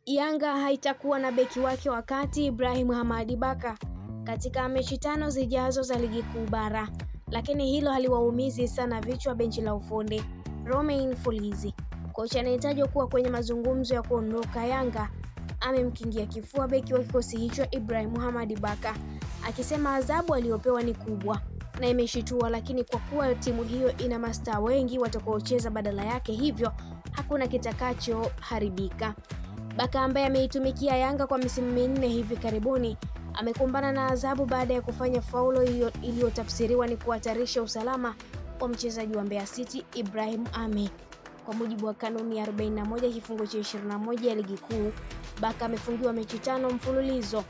Yanga haitakuwa na beki wake wakati Ibrahim Hamadi Baka katika mechi 5 zijazo za ligi kuu bara, lakini hilo haliwaumizi sana vichwa benchi la ufundi. Romain Folz, kocha anayetajwa kuwa kwenye mazungumzo ya kuondoka Yanga, amemkingia kifua beki wa kikosi hicho Ibrahim Hamadi Baka, akisema adhabu aliyopewa ni kubwa na imeshitua, lakini kwa kuwa timu hiyo ina mastaa wengi watakaocheza badala yake, hivyo hakuna kitakachoharibika. Baka ambaye ameitumikia Yanga kwa misimu 4 hivi karibuni amekumbana na adhabu baada ya kufanya faulo iliyotafsiriwa ni kuhatarisha usalama wa mchezaji wa Mbeya City Ibrahim Ame. Kwa mujibu wa kanuni ya 41 kifungu cha 21 ya ligi kuu, Baka amefungiwa mechi 5 mfululizo,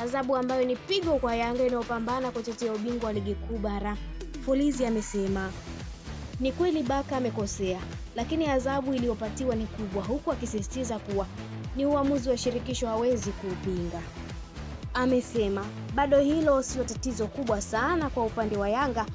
adhabu ambayo ni pigo kwa Yanga inayopambana kutetea ubingwa wa ligi kuu bara. Folz amesema ni kweli Baka amekosea, lakini adhabu iliyopatiwa ni kubwa, huku akisisitiza kuwa ni uamuzi wa shirikisho, hawezi kuupinga. Amesema bado hilo sio tatizo kubwa sana kwa upande wa Yanga,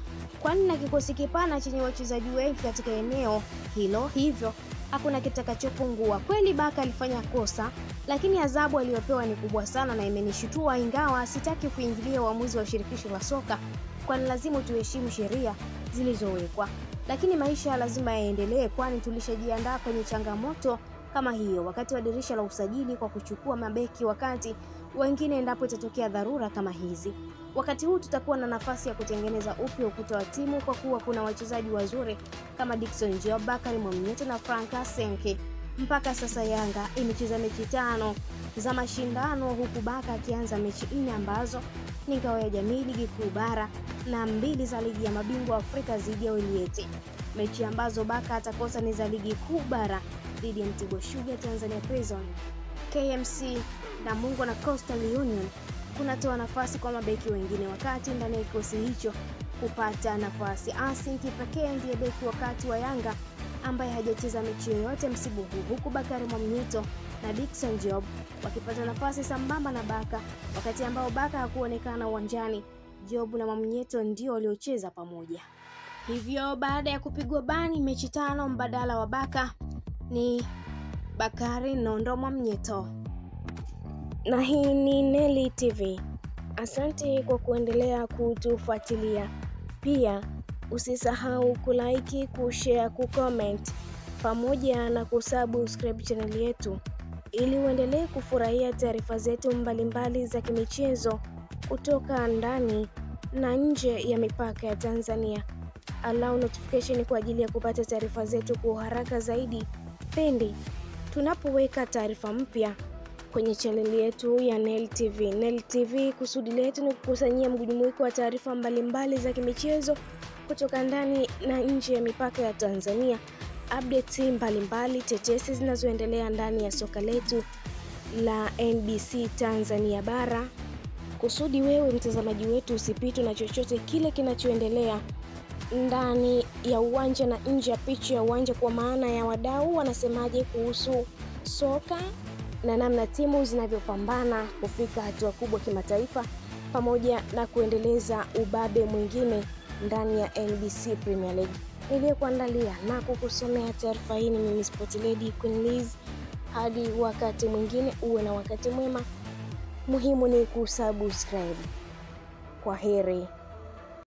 kwani na kikosi kipana chenye wachezaji wengi katika eneo hilo, hivyo hakuna kitakachopungua. Kweli Baka alifanya kosa, lakini adhabu aliyopewa ni kubwa sana na imenishitua, ingawa sitaki kuingilia uamuzi wa shirikisho la soka, kwani lazima tuheshimu sheria zilizowekwa. Lakini maisha lazima yaendelee, kwani tulishajiandaa kwenye changamoto kama hiyo wakati wa dirisha la usajili kwa kuchukua mabeki wakati wengine endapo itatokea dharura kama hizi. Wakati huu tutakuwa na nafasi ya kutengeneza upya ukuta wa timu kwa kuwa kuna wachezaji wazuri kama Dickson Job, Bakari Mwamnyeto na Frank Asenke. Mpaka sasa Yanga imecheza mechi 5 za mashindano, huku Baka akianza mechi 4 ambazo ni ngao ya jamii ligi kuu bara na 2 za ligi ya mabingwa Afrika dhidi ya Oliete. Mechi ambazo Baka atakosa ni za ligi kuu bara dhidi ya Mtibwa Sugar, Tanzania Prison, KMC, Namungo na Coastal Union. Kunatoa nafasi kwa mabeki wengine wakati ndani ya kikosi hicho kupata nafasi. Asenke pekee ndiye beki wakati wa Yanga ambaye hajacheza mechi yoyote msimu huu, huku Bakari Mwamnyeto na Dickson Job wakipata nafasi sambamba na Baka, wakati ambao Baka hakuonekana uwanjani. Job na Mwamnyeto ndio waliocheza pamoja. Hivyo baada ya kupigwa bani mechi 5, mbadala wa Baka ni Bakari Nondo Mwamnyeto. Na hii ni Neli TV. Asante kwa kuendelea kutufuatilia. Pia usisahau kulike, kushare, kucomment pamoja na kusubscribe channel yetu ili uendelee kufurahia taarifa zetu mbalimbali za kimichezo kutoka ndani na nje ya mipaka ya Tanzania. Allow notification kwa ajili ya kupata taarifa zetu kwa haraka zaidi pindi tunapoweka taarifa mpya kwenye channel yetu ya Neli TV. Neli TV, kusudi letu ni kukusanyia mjumuiko wa taarifa mbalimbali za kimichezo kutoka ndani na nje ya mipaka ya Tanzania, updates mbalimbali, tetesi zinazoendelea ndani ya soka letu la NBC Tanzania bara, kusudi wewe mtazamaji wetu usipitwe na chochote kile kinachoendelea ndani ya uwanja na nje ya pichi ya uwanja, kwa maana ya wadau wanasemaje kuhusu soka na namna timu zinavyopambana kufika hatua kubwa kimataifa, pamoja na kuendeleza ubabe mwingine ndani ya NBC Premier League. Niliyekuandalia na kukusomea taarifa hii ni mimi Sport Lady Queen Liz. Hadi wakati mwingine, uwe na wakati mwema. Muhimu ni kusubscribe. Kwaheri.